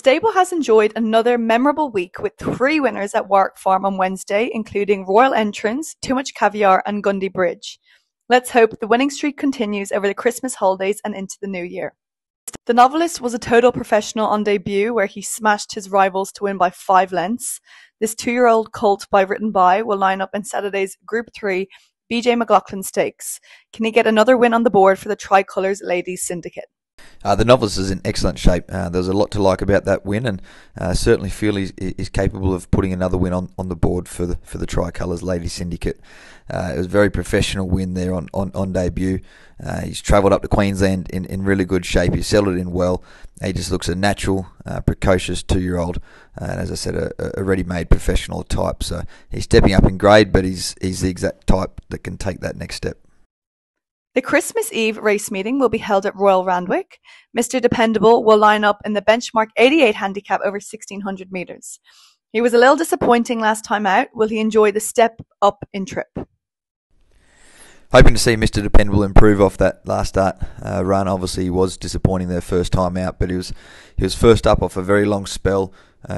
Stable has enjoyed another memorable week with 3 winners at Warwick Farm on Wednesday, including Royal Entrance, Too Much Caviar and Gundy Bridge. Let's hope the winning streak continues over the Christmas holidays and into the new year. The Novelist was a total professional on debut, where he smashed his rivals to win by 5 lengths. This 2-year-old colt by Written By will line up in Saturday's Group 3 BJ McLaughlin Stakes. Can he get another win on the board for the Tricolours Ladies Syndicate? The Novelist is in excellent shape. There's a lot to like about that win, and certainly feel he's capable of putting another win on the board for the Tricolours Ladies Syndicate. It was a very professional win there on debut. He's travelled up to Queensland in really good shape. He's settled in well. He just looks a natural, precocious 2-year-old, and as I said, a ready-made professional type. So he's stepping up in grade, but he's the exact type that can take that next step. The Christmas Eve race meeting will be held at Royal Randwick. Mr. Dependable will line up in the benchmark 88 handicap over 1600 metres. He was a little disappointing last time out. Will he enjoy the step up in trip? Hoping to see Mr. Dependable improve off that last start run. Obviously, he was disappointing their first time out, but he was first up off a very long spell.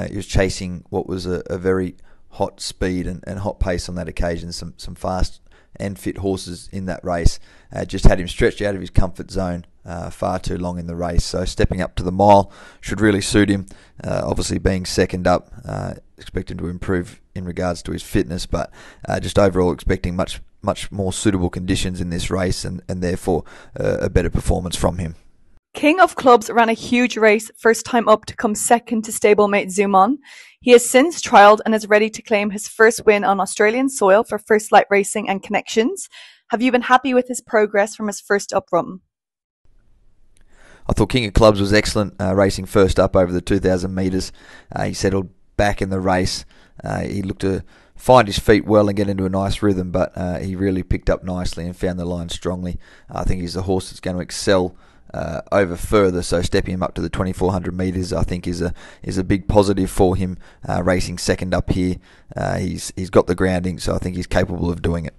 He was chasing what was a very hot speed and hot pace on that occasion. Some fast and fit horses in that race. Just had him stretched out of his comfort zone far too long in the race. So stepping up to the mile should really suit him. Obviously being second up, expecting to improve in regards to his fitness, but just overall expecting much more suitable conditions in this race, and therefore a better performance from him. King of Clubs ran a huge race, first time up to come second to stablemate Zoomon. He has since trialled and is ready to claim his first win on Australian soil for First Light Racing and Connections. Have you been happy with his progress from his first up run? I thought King of Clubs was excellent, racing first up over the 2,000 metres. He settled back in the race. He looked to find his feet well and get into a nice rhythm, but he really picked up nicely and found the line strongly. I think he's a horse that's going to excel over further, so stepping him up to the 2,400 metres I think is a big positive for him, racing second up here. He's got the grounding, so I think he's capable of doing it.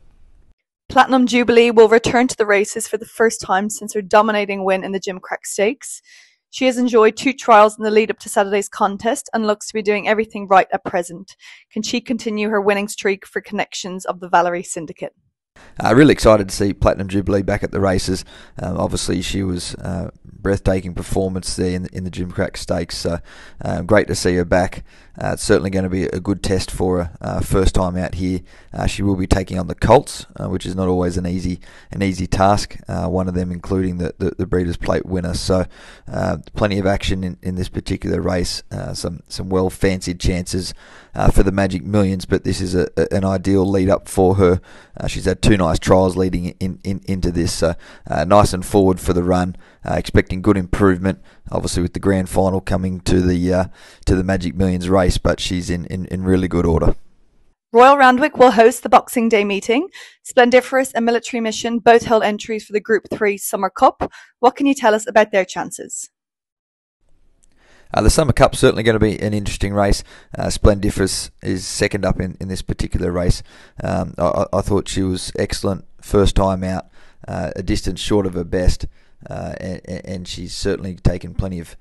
Platinum Jubilee will return to the races for the first time since her dominating win in the Gimcrack Stakes. She has enjoyed 2 trials in the lead up to Saturday's contest and looks to be doing everything right at present. Can she continue her winning streak for Connections of the Valerie Syndicate? Really excited to see Platinum Jubilee back at the races. Obviously, she was breathtaking performance there in the Gimcrack Stakes. So great to see her back. It's certainly going to be a good test for her first time out here. She will be taking on the Colts, which is not always an easy task. One of them including the Breeders' Plate winner. So plenty of action in this particular race. Some well fancied chances for the Magic Millions, but this is an ideal lead up for her. She's had 2 nice trials leading into this, so nice and forward for the run. Expecting good improvement, obviously with the grand final coming to the Magic Millions race, but she's in really good order. Royal Randwick will host the Boxing Day meeting. Splendiferous and Military Mission both held entries for the Group 3 Summer Cup. What can you tell us about their chances? The Summer Cup's certainly going to be an interesting race. Splendiferous is second up in this particular race. I thought she was excellent first time out, a distance short of her best, and she's certainly taken plenty of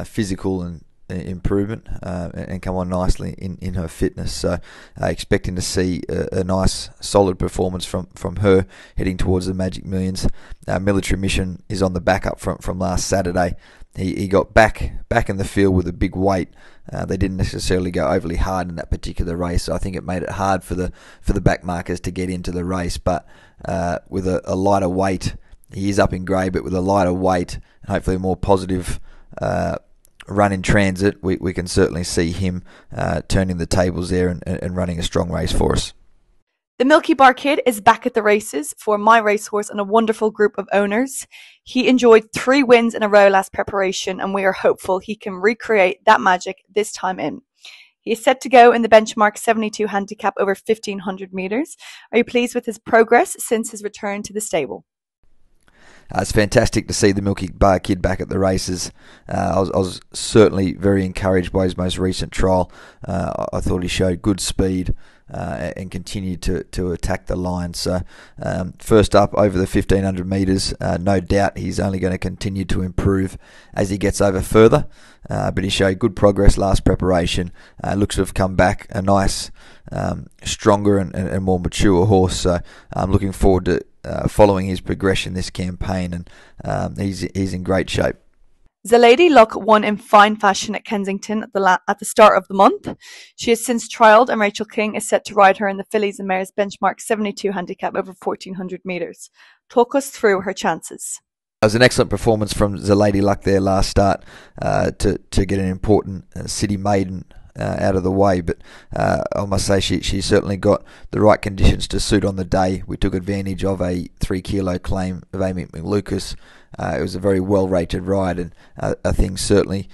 physical and improvement and come on nicely in her fitness. So expecting to see a nice solid performance from her heading towards the Magic Millions. Military Mission is on the back up from last Saturday. He got back in the field with a big weight. They didn't necessarily go overly hard in that particular race, so I think it made it hard for the back markers to get into the race. But with a lighter weight, he is up in grade, but with a lighter weight and hopefully a more positive run in transit, we can certainly see him turning the tables there and running a strong race for us. The MILKYBAR kid is back at the races for My Racehorse and a wonderful group of owners. He enjoyed 3 wins in a row last preparation, and we are hopeful he can recreate that magic this time in. He is set to go in the benchmark 72 handicap over 1500 metres. Are you pleased with his progress since his return to the stable? It's fantastic to see the MILKYBAR kid back at the races. I was certainly very encouraged by his most recent trial. I thought he showed good speed, and continue to attack the line. So first up over the 1500 metres, no doubt he's only going to continue to improve as he gets over further, but he showed good progress last preparation. Looks to have come back a nice, stronger and more mature horse. So I'm looking forward to following his progression this campaign, and he's in great shape. ZELADY Luck won in fine fashion at Kensington at the start of the month. She has since trialled, and Rachel King is set to ride her in the Fillies and Mares Benchmark 72 handicap over 1400 metres. Talk us through her chances. It was an excellent performance from ZELADY Luck there last start to get an important city maiden out of the way, but I must say she certainly got the right conditions to suit on the day. We took advantage of a 3 kilo claim of Amy McLucas. It was a very well rated ride, and things certainly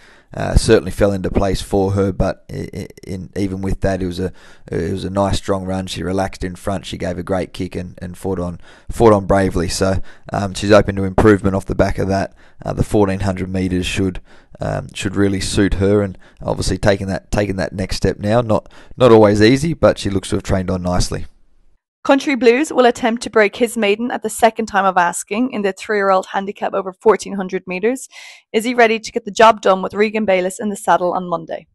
fell into place for her. But even with that, it was a nice strong run. She relaxed in front. She gave a great kick and fought on bravely. So she's open to improvement off the back of that. The 1400 metres should really suit her, and obviously taking that next step now. Not always easy, but she looks to have trained on nicely. Country Blues will attempt to break his maiden at the second time of asking in the 3-year-old handicap over 1400 metres. Is he ready to get the job done with Regan Bayliss in the saddle on Monday?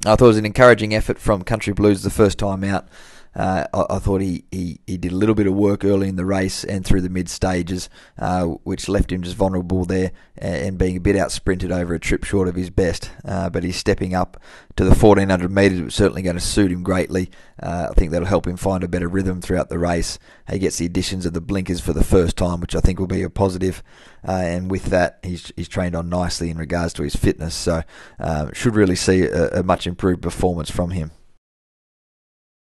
I thought it was an encouraging effort from Country Blues the first time out. I thought he did a little bit of work early in the race and through the mid stages, which left him just vulnerable there and being a bit out sprinted over a trip short of his best. But he's stepping up to the 1400 metres. It's certainly going to suit him greatly. I think that'll help him find a better rhythm throughout the race. He gets the additions of the blinkers for the first time, which I think will be a positive. And with that, he's trained on nicely in regards to his fitness. So should really see a much improved performance from him.